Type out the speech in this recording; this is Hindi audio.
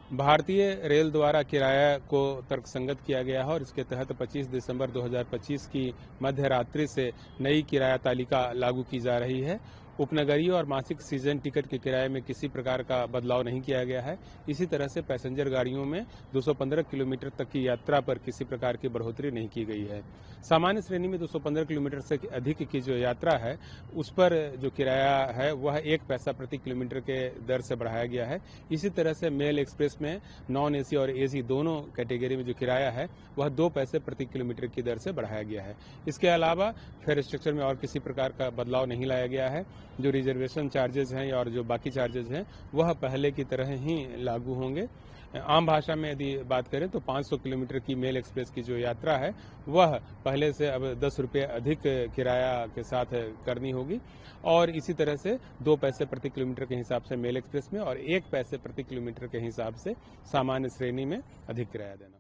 भारतीय रेल द्वारा किराया को तर्कसंगत किया गया है और इसके तहत 25 दिसंबर 2025 की मध्य रात्रि से नई किराया तालिका लागू की जा रही है। उपनगरीय और मासिक सीजन टिकट के किराए में किसी प्रकार का बदलाव नहीं किया गया है। इसी तरह से पैसेंजर गाड़ियों में 215 किलोमीटर तक की यात्रा पर किसी प्रकार की बढ़ोतरी नहीं की गई है। सामान्य श्रेणी में 215 किलोमीटर से अधिक की जो यात्रा है उस पर जो किराया है वह 1 पैसा प्रति किलोमीटर के दर से बढ़ाया गया है। इसी तरह से मेल एक्सप्रेस में नॉन एसी और एसी दोनों कैटेगरी में जो किराया है वह 2 पैसे प्रति किलोमीटर की दर से बढ़ाया गया है। इसके अलावा फेयर स्ट्रक्चर में और किसी प्रकार का बदलाव नहीं लाया गया है। जो रिजर्वेशन चार्जेस हैं और जो बाकी चार्जेस हैं वह पहले की तरह ही लागू होंगे। आम भाषा में यदि बात करें तो 500 किलोमीटर की मेल एक्सप्रेस की जो यात्रा है वह पहले से अब 10 रुपये अधिक किराया के साथ करनी होगी और इसी तरह से 2 पैसे प्रति किलोमीटर के हिसाब से मेल एक्सप्रेस में और 1 पैसे प्रति किलोमीटर के हिसाब से सामान्य श्रेणी में अधिक किराया देना।